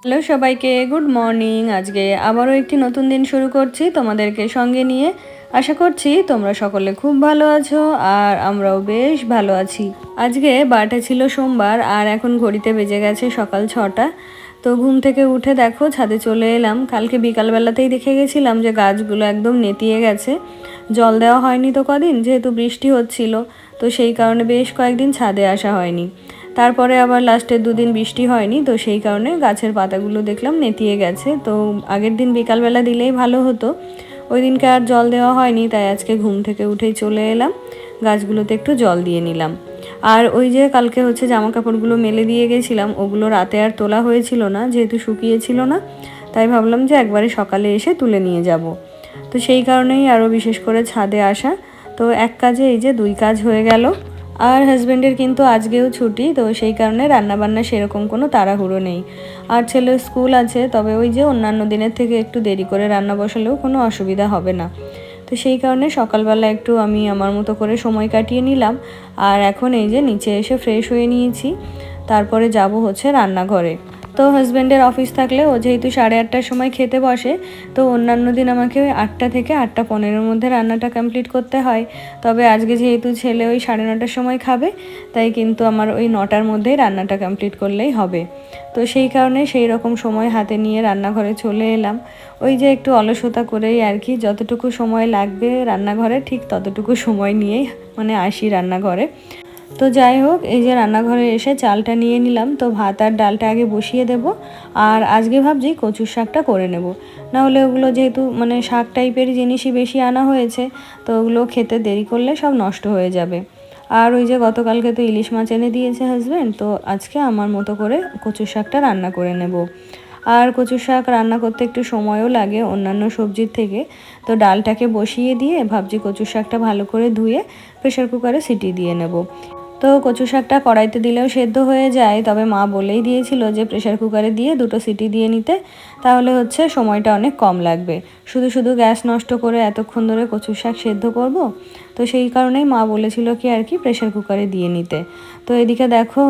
Hello সবাইকে, good morning. আজকে আবারও একটি নতুন দিন শুরু করছি তোমাদেরকে সঙ্গে নিয়ে। আশা করছি তোমরা সকলে খুব ভালো আছো আর আমরাও বেশ ভালো আছি। আজকে বারটা ছিল সোমবার আর এখন ঘড়িতে বেজে গেছে সকাল 6টা। তো ঘুম থেকে উঠে দেখো ছাদে চলে এলাম। কালকে বিকালবেলাতেই দেখে গেছিলাম যে গাছগুলো একদম নেতিয়ে গেছে, জল দেওয়া হয়নি তো কদিন, যেহেতু বৃষ্টি হচ্ছিল, তো সেই কারণে বেশ কয়েকদিন ছাদে আসা হয়নি। তারপরে আবার লাস্টের দুদিন বৃষ্টি হয়নি, তো সেই কারণে গাছের পাতাগুলো দেখলাম নেতিয়ে গেছে। তো আগের দিন বিকালবেলা দিলেই ভালো হতো, ওই দিনকে আর জল দেওয়া হয়নি, তাই আজকে ঘুম থেকে উঠেই চলে এলাম, গাছগুলোতে একটু জল দিয়ে নিলাম। আর ওই যে কালকে জামা কাপড়গুলো মেলে দিয়ে গেছিলাম, ওগুলো রাতে আর তোলা হয়েছিল না, যেহেতু শুকিয়েছিল না, তাই ভাবলাম যে একবারে সকালে এসে তুলে নিয়ে যাব। তো সেই কারণেই আরও বিশেষ করে ছাদে আসা। তো এক কাজে এই যে দুই কাজ হয়ে গেল। আর হাজব্যান্ডের কিন্তু আজকেও ছুটি, তো সেই কারণে রান্নাবান্না সেরকম কোনো তাড়াহুড়ো নেই। আর ছেলের স্কুল আছে, তবে ওই যে অন্যান্য দিনের থেকে একটু দেরি করে রান্না বসালেও কোনো অসুবিধা হবে না। তো সেই কারণে সকালবেলা একটু আমি আমার মতো করে সময় কাটিয়ে নিলাম। আর এখন এই যে নিচে এসে ফ্রেশ হয়ে নিয়েছি, তারপরে যাব রান্নাঘরে। তো হাজব্যান্ডের অফিস থাকলে ও যেহেতু 8:30টার সময় খেতে বসে, তো অন্যান্য দিন আমাকে ওই 8টা থেকে 8টা 15-এর মধ্যে রান্নাটা কমপ্লিট করতে হয়। তবে আজকে যেহেতু ছেলে ওই 9:30টার সময় খাবে, তাই কিন্তু আমার ওই 9টার মধ্যেই রান্নাটা কমপ্লিট করলেই হবে। তো সেই কারণে সেই রকম সময় হাতে নিয়ে রান্নাঘরে চলে এলাম। ওই যে একটু অলসতা করেই আর কি, যতটুকু সময় লাগবে রান্নাঘরে ঠিক ততটুকু সময় নিয়েই আসি রান্নাঘরে। তো যাই হোক, এই যে রান্নাঘরে এসে চালটা নিয়ে নিলাম। তো ভাত আর ডালটা আগে বসিয়ে দেব। আর আজকে ভাবছি কচুর শাকটা করে নেব, নাহলে ওগুলো যেহেতু শাক টাইপের জিনিসই বেশি আনা হয়েছে, তো ওগুলো খেতে দেরি করলে সব নষ্ট হয়ে যাবে। আর ওই যে গতকালকে তো ইলিশ মাছ এনে দিয়েছে হাজব্যান্ড, তো আজকে আমার মতো করে কচুর শাকটা রান্না করে নেব। আর কচুর শাক রান্না করতে একটু সময়ও লাগে অন্যান্য সবজির থেকে। তো ডালটাকে বসিয়ে দিয়ে ভাবছি কচুর শাকটা ভালো করে ধুয়ে প্রেশার কুকারে সিটি দিয়ে নেব। তো কচু শাকটা কড়াইতে দিলেও সেদ্ধ হয়ে যায়, তবে মা বলেই দিয়েছিল যে প্রেশার কুকারে দিয়ে 2টো সিটি দিয়ে নিতে, তাহলে সময়টা অনেক কম লাগবে। শুধু শুধু গ্যাস নষ্ট করে এতক্ষণ ধরে কচু শাক সেদ্ধ করব, তো সেই কারণেই মা বলেছিল কি আর কি প্রেশার কুকারে দিয়ে নিতে। তো এদিকে দেখো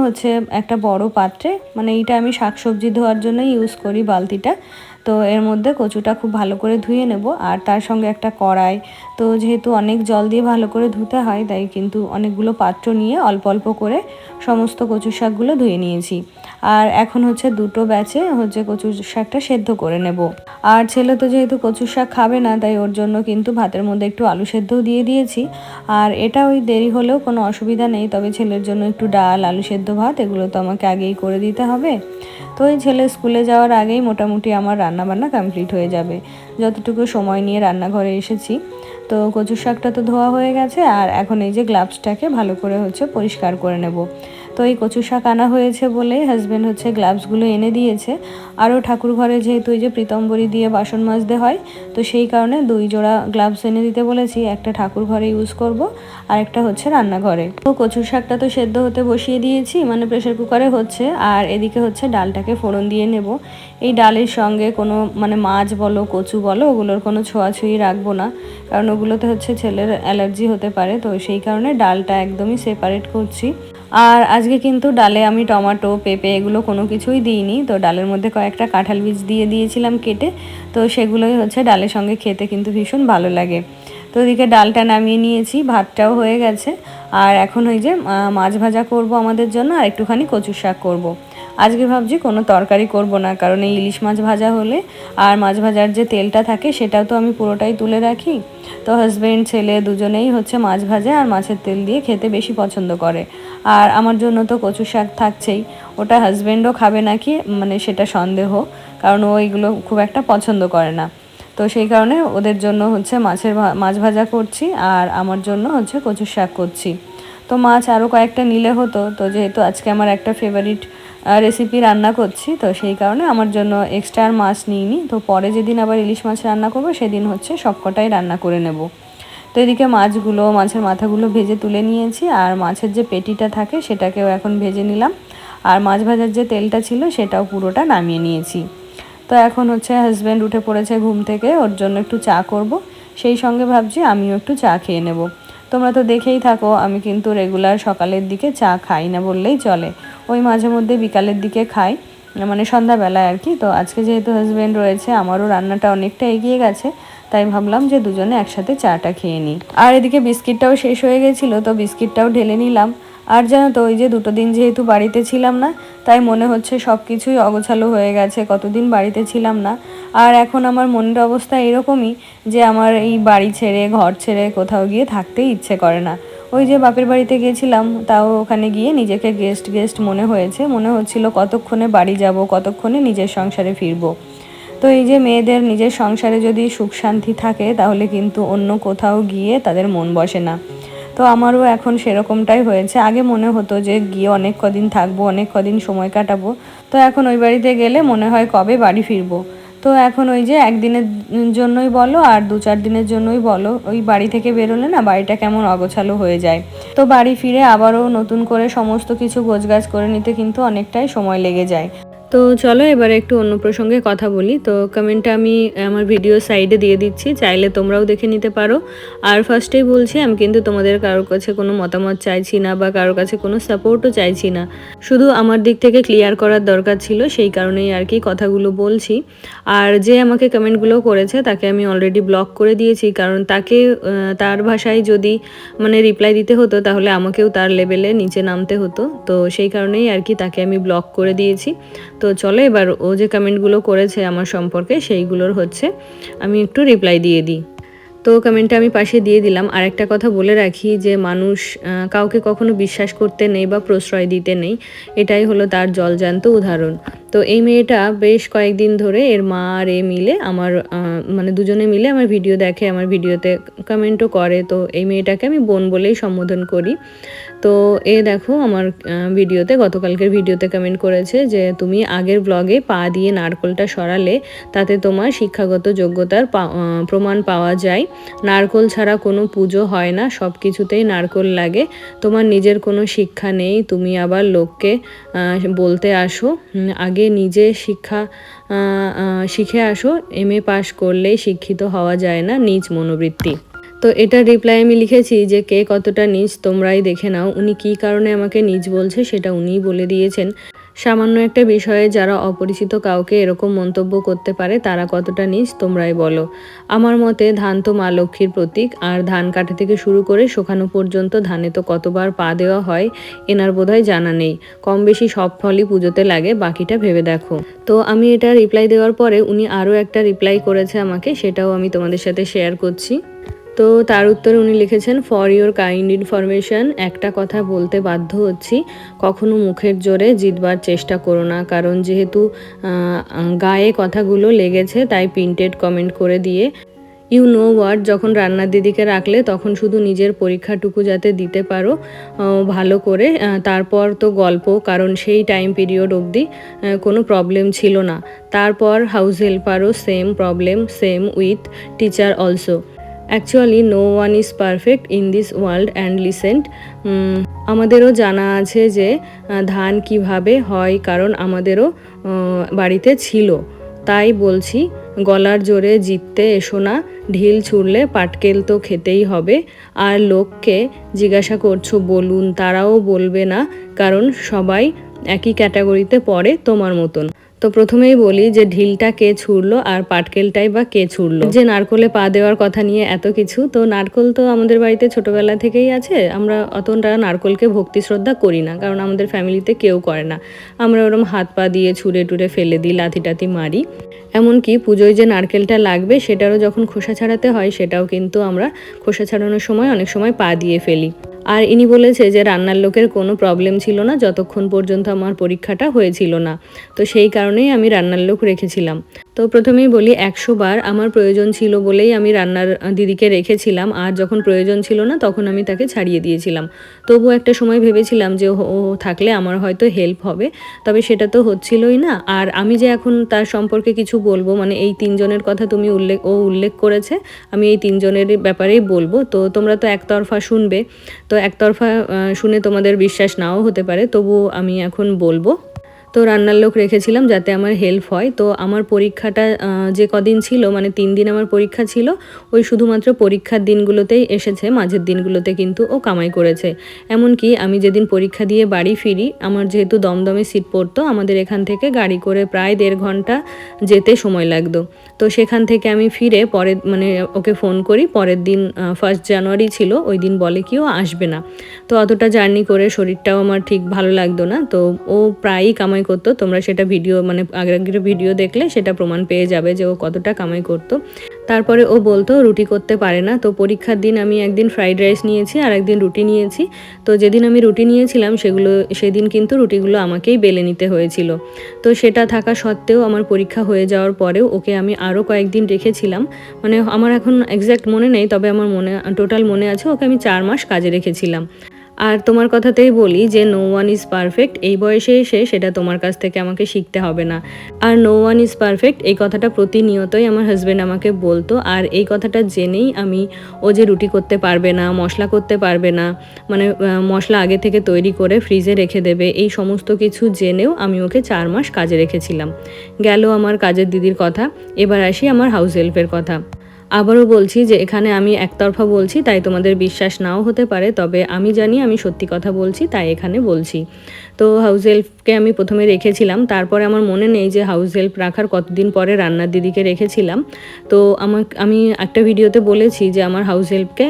একটা বড় পাত্রে, এইটা আমি শাক সবজি ধোয়ার জন্য ইউজ করি বালতিটা। তো এর মধ্যে কচুটা খুব ভালো করে ধুয়ে নেব, আর তার সঙ্গে একটা কড়াই। তো যেহেতু অনেক জল দিয়ে ভালো করে ধুতে হয়, তাই কিন্তু অনেকগুলো পাত্র নিয়ে অল্প অল্প করে সমস্ত কচু শাকগুলো ধুয়ে নিয়েছি। আর এখন 2টো ব্যাচে কচু শাকটা সেদ্ধ করে নেব। আর ছেলে তো যেহেতু কচু শাক খাবে না, তাই ওর জন্য কিন্তু ভাতের মধ্যে একটু আলু সেদ্ধও দিয়ে দিয়েছি। আর এটা ওই দেরি হলেও কোনো অসুবিধা নেই, তবে ছেলের জন্য একটু ডাল, আলু সেদ্ধ, ভাত এগুলো তো আমাকে আগেই করে দিতে হবে। তো এই ছেলে স্কুলে যাওয়ার আগেই মোটামুটি আমার রান্নাবান্না কমপ্লিট হয়ে যাবে, যতটুকু সময় নিয়ে রান্নাঘরে এসেছি। তো কচুর শাকটা তো ধোয়া হয়ে গেছে, আর এখন এই যে গ্লাভসটাকে ভালো করে পরিষ্কার করে নেব। তো এই কচু শাক আনা হয়েছে বলেই হাজব্যান্ড গ্লাভসগুলো এনে দিয়েছে। আরও ঠাকুর ঘরে যেহেতু এই যে প্রীতম্বরী দিয়ে বাসন মাজতে হয়, তো সেই কারণে 2 জোড়া গ্লাভস এনে দিতে বলেছি। একটা ঠাকুর ঘরে ইউজ করব, আর একটা রান্নাঘরে। তো কচুর শাকটা তো সেদ্ধ হতে বসিয়ে দিয়েছি, প্রেশার কুকারে আর এদিকে ডালটাকে ফোড়ন দিয়ে নেব। এই ডালের সঙ্গে কোনো মাছ বলো, কচু বলো, ওগুলোর কোনো ছোঁয়াছুঁয়ি রাখবো না, কারণ ওগুলোতে ছেলের অ্যালার্জি হতে পারে। তো সেই কারণে ডালটা একদমই সেপারেট করছি। আর আজকে কিন্তু ডালে আমি টমেটো, পেঁপে এগুলো কোনো কিছুই দিইনি। তো ডালের মধ্যে কয়েকটা কাঁঠাল বীজ দিয়ে দিয়েছিলাম কেটে, তো সেগুলোই ডালের সঙ্গে খেতে কিন্তু ভীষণ ভালো লাগে। তো ওদিকে ডালটা নামিয়ে নিয়েছি, ভাতটাও হয়ে গেছে। আর এখন ওই যে মাছ ভাজা করব আমাদের জন্য, আর একটুখানি কচুর শাক করব। আজকে ভাবছি কোনো তরকারি করব না, কারণ এই ইলিশ মাছ ভাজা হলে আর মাছ ভাজার যে তেলটা থাকে সেটাও তো আমি পুরোটাই তুলে রাখি। তো হাজব্যান্ড ছেলে দুজনেই মাছ ভাজা আর মাছের তেল দিয়ে খেতে বেশি পছন্দ করে। আর আমার জন্য তো কচু শাক থাকছেই, ওটা হাজব্যান্ডও খাবে নাকি সেটা সন্দেহ, কারণ ও এগুলো খুব একটা পছন্দ করে না। তো সেই কারণে ওদের জন্য মাছ ভাজা করছি, আর আমার জন্য কচু শাক করছি। তো মাছ আরও কয়েকটা নিলে হতো, তো যেহেতু আজকে আমার একটা ফেভারিট রেসিপি রান্না করছি, তো সেই কারণে আমার জন্য এক্সট্রা আর মাছ নিইনি। তো পরে যেদিন আবার ইলিশ মাছ রান্না করবো, সেদিন সবকটাই রান্না করে নেব। তো এদিকে মাছের মাথাগুলো ভেজে তুলে নিয়েছি, আর মাছের যে পেটিটা থাকে সেটাকেও এখন ভেজে নিলাম। আর মাছ ভাজার যে তেলটা ছিল সেটাও পুরোটা নামিয়ে নিয়েছি। তো এখন হাজব্যান্ড উঠে পড়েছে ঘুম থেকে, ওর জন্য একটু চা করব, সেই সঙ্গে ভাবছি আমিও একটু চা খেয়ে নেব। তোমরা তো দেখেই থাকো, আমি কিন্তু রেগুলার সকালের দিকে চা খাই না বললেই চলে, ওই মাঝে মধ্যে বিকালের দিকে খাই। মানে সন্ধ্যাবেলায় আর কি। তো আজকে যেহেতু হাজব্যান্ড রয়েছে, আমারও রান্নাটা অনেকটা এগিয়ে গেছে, তাই ভাবলাম যে দুজনে একসাথে চাটা খেয়ে নিই। আর এদিকে বিস্কিটটাও শেষ হয়ে গেছিলো, তো বিস্কিটটাও ঢেলে নিলাম। আর জানো তো, ওই যে 2 দিন যেহেতু বাড়িতে ছিলাম না, তাই মনে হচ্ছে সব কিছুই অগোছালো হয়ে গেছে, কতদিন বাড়িতে ছিলাম না। আর এখন আমার মনের অবস্থা এরকমই যে আমার এই বাড়ি ছেড়ে ঘর ছেড়ে কোথাও গিয়ে থাকতেই ইচ্ছে করে না। ওই যে বাপের বাড়িতে গিয়েছিলাম, তাও ওখানে গিয়ে নিজেকে গেস্ট গেস্ট মনে হয়েছে, মনে হচ্ছিল কতক্ষণে বাড়ি যাব, কতক্ষণে নিজের সংসারে ফিরবো। তো এই যে মেয়েদের নিজের সংসারে যদি সুখ শান্তি থাকে, তাহলে কিন্তু অন্য কোথাও গিয়ে তাদের মন বসে না। তো আমারও এখন সেরকমটাই হয়েছে। আগে মনে হতো যে গিয়ে অনেক কদিন থাকবো, অনেক কদিন সময় কাটাবো, তো এখন ওই বাড়িতে গেলে মনে হয় কবে বাড়ি ফিরবো। তো এখন ওই যে একদিনের জন্যই বলো আর 2-4 দিনের জন্যই বলো, ওই বাড়ি থেকে বেরোলে না বাড়িটা কেমন অগোছালো হয়ে যায়। তো বাড়ি ফিরে আবারও নতুন করে সমস্ত কিছু গোছগাছ করে নিতে কিন্তু অনেকটাই সময় লেগে যায়। তো চলো এবারে একটু অন্য প্রসঙ্গে কথা বলি। তো কমেন্টটা আমি আমার ভিডিও সাইডে দিয়ে দিচ্ছি, চাইলে তোমরাও দেখে নিতে পারো। আর ফার্স্টেই বলছি, আমি কিন্তু তোমাদের কারোর কাছে কোনো মতামত চাইছি না বা কারোর কাছে কোনো সাপোর্টও চাইছি না, শুধু আমার দিক থেকে ক্লিয়ার করার দরকার ছিল, সেই কারণেই আর কি কথাগুলো বলছি। আর যে আমাকে কমেন্টগুলো করেছে তাকে আমি অলরেডি ব্লক করে দিয়েছি, কারণ তাকে তার ভাষায় যদি মানে রিপ্লাই দিতে হতো, তাহলে আমাকেও তার লেভেলে নিচে নামতে হতো। তো সেই কারণেই আর কি তাকে আমি ব্লক করে দিয়েছি। তো চলো এবার ও যে কমেন্টগুলো করেছে আমার সম্পর্কে, সেইগুলোর হচ্ছে আমি একটু রিপ্লাই দিয়ে দিই। তো কমেন্টটা আমি পাশে দিয়ে দিলাম। আর একটা কথা বলে রাখি যে মানুষ কাউকে কখনো বিশ্বাস করতে নেই বা প্রশ্রয় দিতে নেই, এটাই হলো তার জলজান্ত উদাহরণ। তো এই মেয়েটা বেশ কয়েকদিন ধরে এর মা আর এ মিলে আমার মানে দুজনে মিলে আমার ভিডিও দেখে, আমার ভিডিওতে কমেন্টও করে। তো এই মেয়েটাকে আমি বোন বলেই সম্বোধন করি। তো এ দেখো আমার ভিডিওতে, গতকালকের ভিডিওতে কমেন্ট করেছে যে তুমি আগের ব্লগে পা দিয়ে নারকোলটা সরালে, তাতে তোমার শিক্ষাগত যোগ্যতার প্রমাণ পাওয়া যায়। নারকোল ছাড়া কোনো পুজো হয় না, সব কিছুতেই নারকোল লাগে। তোমার নিজের কোনো শিক্ষা নেই, তুমি আবার লোককে বলতে আসো। আগে নিজে শিখে আসো। MA পাশ করলেই শিক্ষিত হওয়া যায় না, নিজ মনোবৃত্তি। তো এটার রিপ্লাই আমি লিখেছি যে কে কতটা নীচ তোমরাই দেখে নাও। উনি কী কারণে আমাকে নীচ বলছে সেটা উনিই বলে দিয়েছেন। সামান্য একটা বিষয়ে যারা অপরিচিত কাউকে এরকম মন্তব্য করতে পারে, তারা কতটা নীচ তোমরাই বলো। আমার মতে ধান তো মা লক্ষ্মীর প্রতীক, আর ধান কাটা থেকে শুরু করে শোকানো পর্যন্ত ধানে তো কতবার পা দেওয়া হয় এনার বোধহয় জানা নেই। কম বেশি সব ফলই পুজোতে লাগে, বাকিটা ভেবে দেখো। তো আমি এটা রিপ্লাই দেওয়ার পরে উনি আরও একটা রিপ্লাই করেছে আমাকে, সেটাও আমি তোমাদের সাথে শেয়ার করছি। তো তার উত্তরে উনি লিখেছেন, ফর ইওর কাইন্ড ইনফরমেশন, একটা কথা বলতে বাধ্য হচ্ছি, কখনো মুখের জোরে জিতবার চেষ্টা করো না, কারণ যেহেতু গায়ে কথাগুলো লেগেছে তাই প্রিন্টেড কমেন্ট করে দিয়ে ইউ নো হোয়াট, যখন রান্নার দিদিকে রাখলে তখন শুধু নিজের পরীক্ষাটুকু যাতে দিতে পারো ভালো করে, তারপর তো গল্প, কারণ সেই টাইম পিরিয়ড অবধি কোনো প্রবলেম ছিল না। তারপর হাউস হেল্পারও same problem, same with teacher also. Actually no one is perfect in this world and লিসেন্ট। আমাদেরও জানা আছে যে ধান কিভাবে হয়, কারণ আমাদেরও বাড়িতে ছিল। তাই বলছি, গলার জোরে জিততে এসো না, ঢিল ছুঁড়লে পাটকেল তো খেতেই হবে। আর লোককে জিজ্ঞাসা করছো বলুন, তারাও বলবে না, কারণ সবাই একই ক্যাটাগরিতে পড়ে তোমার মতন। তো প্রথমেই বলি যে ঢিলটা কে ছুড়লো আর পাটকেলটাই বা কে ছুড়লো। যে নারকোলে পা দেওয়ার কথা নিয়ে এত কিছু, তো নারকোল তো আমাদের বাড়িতে ছোটবেলা থেকেই আছে। আমরা অতটা নারকোলকে ভক্তি শ্রদ্ধা করি না, কারণ আমাদের ফ্যামিলিতে কেউ করে না। আমরা ওরম হাত পা দিয়ে ছুঁড়ে টুড়ে ফেলে দিই, লাথি টাথি মারি। এমনকি পুজোয় যে নারকেলটা লাগবে সেটারও যখন খোসা ছাড়াতে হয়, সেটাও কিন্তু আমরা খোসা ছাড়ানোর সময় অনেক সময় পা দিয়ে ফেলি। আর ইনি বলেছে যে রান্নার লোকের কোনো প্রবলেম ছিল না যতক্ষণ পর্যন্ত আমার পরীক্ষাটা হয়েছিল না, তো সেই কারণেই আমি রান্নার লোক রেখেছিলাম। তো প্রথমেই বলি, 100 বার আমার প্রয়োজন ছিল বলেই আমি রান্নার দিদিকে রেখেছিলাম, আর যখন প্রয়োজন ছিল না তখন আমি তাকে ছাড়িয়ে দিয়েছিলাম। তবু একটা সময় ভেবেছিলাম যে ও থাকলে আমার হয়তো হেল্প হবে, তবে সেটা তো হচ্ছিলই না। আর আমি যে এখন তার সম্পর্কে কিছু বলবো, মানে এই 3 জনের কথা তুমি উল্লেখ করেছে, আমি এই 3 জনের ব্যাপারেই বলবো। তো তোমরা তো একতরফা শুনবে, তো একতরফা শুনে তোমাদের বিশ্বাস নাও হতে পারে, তবু আমি এখন বলবো। তো রান্নার লোক রেখেছিলাম যাতে আমার হেল্প হয়। তো আমার পরীক্ষাটা যে কদিন ছিল, মানে 3 দিন আমার পরীক্ষা ছিল, ওই শুধুমাত্র পরীক্ষার দিনগুলোতেই এসেছে, মাঝের দিনগুলোতে কিন্তু ও কামাই করেছে। এমনকি আমি যেদিন পরীক্ষা দিয়ে বাড়ি ফিরি, আমার যেহেতু দমদমে সিট পড়তো, আমাদের এখান থেকে গাড়ি করে প্রায় 1.5 ঘন্টা যেতে সময় লাগতো। তো সেখান থেকে আমি ফিরে পরের মানে ওকে ফোন করি, পরের দিন 1 জানুয়ারি ছিল, ওই দিন বলে কি ও আসবে না। তো অতটা জার্নি করে শরীরটাও আমার ঠিক ভালো লাগতো না। তো ও প্রায়ই কামাই করতো, তোমরা সেটা ভিডিও মানে আগের ভিডিও দেখলে সেটা প্রমাণ পেয়ে যাবে যে ও কতটা কামাই করতো। তারপরে ও বলতো রুটি করতে পারে না। তো পরীক্ষার দিন আমি একদিন ফ্রাইড রাইস নিয়েছি আর একদিন রুটি নিয়েছি। তো যেদিন আমি রুটি নিয়েছিলাম সেদিন কিন্তু রুটিগুলো আমাকেই বেলে নিতে হয়েছিল। তো সেটা থাকা সত্ত্বেও আমার পরীক্ষা হয়ে যাওয়ার পরেও ওকে আমি আরও কয়েকদিন রেখেছিলাম। মানে আমার এখন এক্স্যাক্ট মনে নেই, তবে আমার টোটাল মনে আছে ওকে আমি 4 মাস কাজে রেখেছিলাম। আর তোমার কথাতেই বলি যে নো ওয়ান ইজ পারফেক্ট, এই বয়সে এসে সেটা তোমার কাছ থেকে আমাকে শিখতে হবে না। আর নো ওয়ান ইজ পারফেক্ট এই কথাটা প্রতিনিয়তই আমার হাজব্যান্ড আমাকে বলতো। আর এই কথাটা জেনেই আমি ও যে রুটি করতে পারবে না, মশলা করতে পারবে না, মানে মশলা আগে থেকে তৈরি করে ফ্রিজে রেখে দেবে, এই সমস্ত কিছু জেনেও আমি ওকে 4 মাস কাজে রেখেছিলাম। গেল আমার কাজের দিদির কথা। এবার আসি আমার হাউস হেল্পের কথা। আবারও বলছি যে এখানে আমি একতরফা বলছি, তাই তোমাদের বিশ্বাস নাও হতে পারে, তবে আমি জানি আমি সত্যি কথা বলছি, তাই এখানে বলছি। তো হাউস হেল্পকে আমি প্রথমে রেখেছিলাম, তারপরে আমার মনে নেই যে হাউস হেল্প রাখার কতদিন পরে রান্নার দিদিকে রেখেছিলাম। তো আমি একটা ভিডিওতে বলেছি যে আমার হাউস হেল্পকে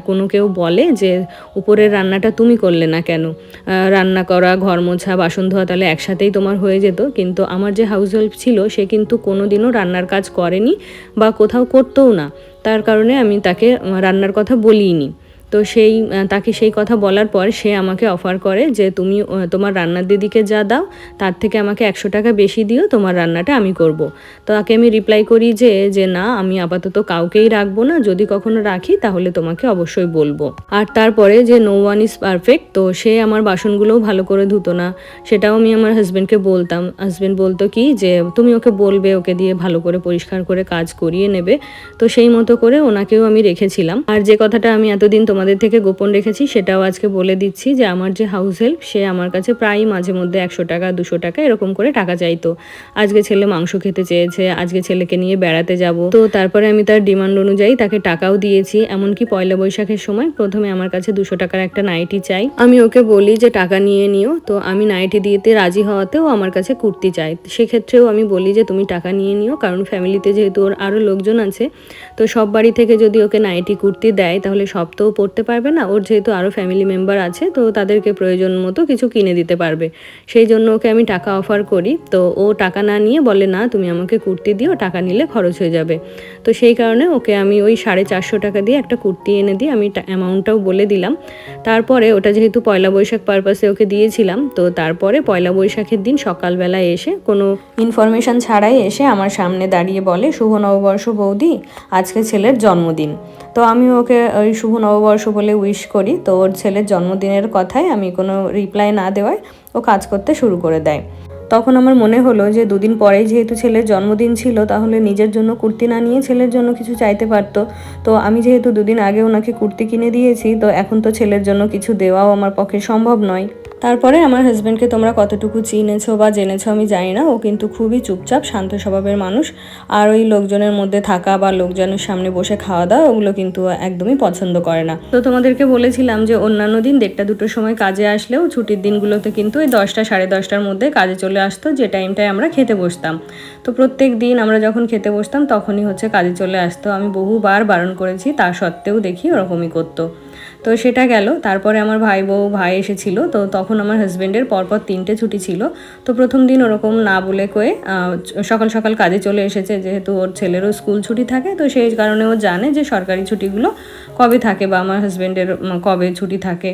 কোনো কেউ বলে যে উপরের রান্নাটা তুমি করলে না কেন, রান্না করা, ঘর মোছা, বাসন ধোয়া তাহলে একসাথেই তোমার হয়ে যেত। কিন্তু আমার যে হাউস হেল্প ছিল সে কিন্তু কোনো দিনও রান্নার কাজ করেনি বা কোথাও করতেও না। তার কারণে আমি তাকে রান্নার কথা বলিনি। তো তাকে সেই কথা বলার পর সে আমাকে অফার করে যে তুমি তোমার রান্নার দিদিকে যা দাও তার থেকে আমাকে 100 টাকা বেশি দিও, তোমার রান্নাটা আমি করব। তো তাকে আমি রিপ্লাই করি যে না, আমি আপাতত কাউকেই রাখবো না, যদি কখনো রাখি তাহলে তোমাকে অবশ্যই বলবো। আর তারপরে যে নো ওয়ান ইজ পারফেক্ট, তো সে আমার বাসনগুলোও ভালো করে ধুতো না, সেটাও আমি আমার হাজব্যান্ডকে বলতাম। হাজব্যান্ড বলতো কি যে তুমি ওকে বলবে, ওকে দিয়ে ভালো করে পরিষ্কার করে কাজ করিয়ে নেবে। তো সেই মতো করে ওনাকেও আমি রেখেছিলাম। আর যে কথাটা আমি এতদিন তোমাদের থেকে গোপন রেখেছি সেটাও আজকে বলে দিচ্ছি যে আমার যে হাউস হেল্প সে আমার কাছে প্রায় মাঝে মধ্যে 100 টাকা 200 টাকা এরকম করে টাকা চাইতো। আজকে ছেলে মাংস খেতে চেয়েছে, আজকে ছেলেকে নিয়ে বেড়াতে যাব, তো তারপরে আমি তার ডিমান্ড অনুযায়ী তাকে টাকাও দিয়েছি। এমনকি পয়লা বৈশাখের সময় প্রথমে আমার কাছে 200 টাকার একটা নাইটি চাই, আমি ওকে বলি যে টাকা নিয়ে নিও, তো আমি নাইটি দিতে রাজি হওয়াতেও আমার কাছে কুর্তি চাই। সেক্ষেত্রেও আমি বলি যে তুমি টাকা নিয়ে নিও, কারণ ফ্যামিলিতে যেহেতু ওর আরও লোকজন আছে, তো সব বাড়ি থেকে যদি ওকে নাইটি কুর্তি দেয় তাহলে সব তো পড়তে পারবে না, ওর যেহেতু আরও ফ্যামিলি মেম্বার আছে তো তাদেরকে প্রয়োজন মতো কিছু কিনে দিতে পারবে। সেই জন্য ওকে আমি টাকা অফার করি। তো ও টাকা না নিয়ে বলে না তুমি আমাকে কুর্তি দিও, টাকা নিলে খরচ হয়ে যাবে। তো সেই কারণে ওকে আমি ওই 450 টাকা দিয়ে একটা কুর্তি এনে দিই, আমি অ্যামাউন্টটাও বলে দিলাম। তারপরে ওটা যেহেতু পয়লা বৈশাখ পারপাসে ওকে দিয়েছিলাম, তো তারপরে পয়লা বৈশাখের দিন সকালবেলায় এসে কোনো ইনফরমেশান ছাড়াই এসে আমার সামনে দাঁড়িয়ে বলে শুভ নববর্ষ বৌদি, আজকে ছেলের জন্মদিন। তো আমি ওকে ওই শুভ নববর্ষ বলে উইশ করি। তো ওর ছেলের জন্মদিনের কথায় আমি কোনো রিপ্লাই না দেওয়ায় ও কাজ করতে শুরু করে দেয়। তখন আমার মনে হলো যে 2 দিন পরেই যেহেতু ছেলের জন্মদিন ছিল, তাহলে নিজের জন্য কুর্তি না নিয়ে ছেলের জন্য কিছু চাইতে পারতো। তো আমি যেহেতু 2 দিন আগে ওনাকে কুর্তি কিনে দিয়েছি, তো এখন তো ছেলের জন্য কিছু দেওয়াও আমার পক্ষে সম্ভব নয়। তারপরে আমার হাজব্যান্ডকে তোমরা কতটুকু চিনেছো বা জেনেছো আমি জানি না, ও কিন্তু খুবই চুপচাপ শান্ত স্বভাবের মানুষ। আর ওই লোকজনের মধ্যে থাকা বা লোকজনের সামনে বসে খাওয়া দাওয়া ওগুলো কিন্তু একদমই পছন্দ করে না। তো তোমাদেরকে বলেছিলাম যে অন্যান্য দিন 1টা-2টোর সময় কাজে আসলেও ছুটির দিনগুলোতে কিন্তু ওই 10টা সাড়ে 10টার মধ্যে কাজে চলে আসতো, যে টাইমটায় আমরা খেতে বসতাম। তো প্রত্যেক দিন আমরা যখন খেতে বসতাম তখনই হচ্ছে কাজে চলে আসতো। আমি বহুবার বারণ করেছি, তা সত্ত্বেও দেখি ওরকমই করতো। তো সেটা গেল। তারপরে আমার ভাই এসেছিল, তো তখন আমার হাজব্যান্ডের পরপর 3টে ছুটি ছিল। তো প্রথম দিন ওরকম না বলে কয়ে সকাল সকাল কাজে চলে এসেছে, যেহেতু ওর ছেলেরও স্কুল ছুটি থাকে, তো সেই কারণে ও জানে যে সরকারি ছুটিগুলো কবে থাকে বা আমার হাজব্যান্ডের কবে ছুটি থাকে।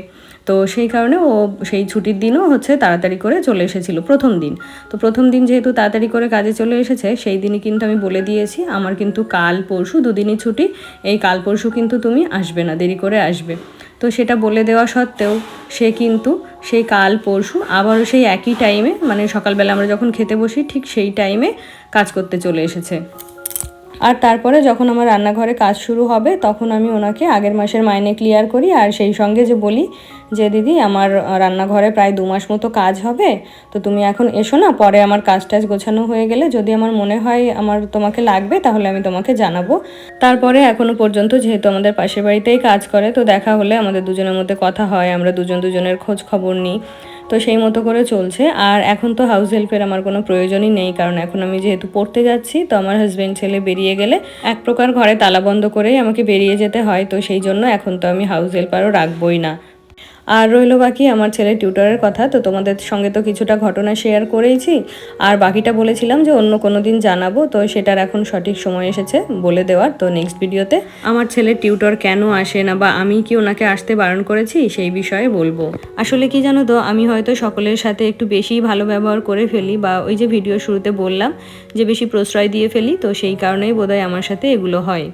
তো সেই কারণে ও সেই ছুটির দিনও হচ্ছে তাড়াতাড়ি করে চলে এসেছিল প্রথম দিন। তো প্রথম দিন যেহেতু তাড়াতাড়ি করে কাজে চলে এসেছে, সেই দিনই কিন্তু আমি বলে দিয়েছি আমার কিন্তু কাল পরশু 2 দিনই ছুটি, এই কাল পরশু কিন্তু তুমি আসবে না, দেরি করে আসবে। তো সেটা বলে দেওয়া সত্ত্বেও সে কিন্তু সেই কাল পরশু আবারও সেই একই টাইমে, মানে সকালবেলা আমরা যখন খেতে বসি ঠিক সেই টাইমে কাজ করতে চলে এসেছে। আর তারপরে যখন আমার রান্নাঘরে কাজ শুরু হবে তখন আমি ওনাকে আগের মাসের মাইনে ক্লিয়ার করি, আর সেই সঙ্গে যে বলি যে দিদি আমার রান্নাঘরে প্রায় 2 মাস মতো কাজ হবে, তো তুমি এখন এসো না, পরে আমার কাজ টাজ গোছানো হয়ে গেলে যদি আমার মনে হয় আমার তোমাকে লাগবে তাহলে আমি তোমাকে জানাবো। তারপরে এখনো পর্যন্ত যেহেতু আমাদের পাশের বাড়িতেই কাজ করে, তো দেখা হলে আমাদের দুজনের মধ্যে কথা হয়, আমরা দুজনের খোঁজ খবর নিই, তো সেই মতো করে চলছে। আর এখন তো হাউস হেল্পের আমার কোনো প্রয়োজনই নেই, কারণ এখন আমি যেহেতু পড়তে যাচ্ছি, তো আমার হাজব্যান্ড ছেলে বেরিয়ে গেলে এক প্রকার ঘরে তালা বন্ধ করেই আমাকে বেরিয়ে যেতে হয়, তো সেই জন্য এখন তো আমি হাউস হেল্পারও রাখবই না। আর রইল বাকি আমার ছেলের টিউটরের কথা, তো তোমাদের সঙ্গে তো কিছুটা ঘটনা শেয়ার করেইছি, আর বাকিটা বলেছিলাম যে অন্য কোনো দিন জানাবো, তো সেটার এখন সঠিক সময় এসেছে বলে দেওয়ার। তো নেক্সট ভিডিওতে আমার ছেলের টিউটর কেন আসে না বা আমি কি ওনাকে আসতে বারণ করেছি সেই বিষয়ে বলবো। আসলে কি জানো তো, আমি হয়তো সকলের সাথে একটু বেশি ভালো ব্যবহার করে ফেলি, বা ওই যে ভিডিও শুরুতে বললাম যে বেশি প্রশ্রয় দিয়ে ফেলি, তো সেই কারণেই বোধহয় আমার সাথে এগুলো হয়।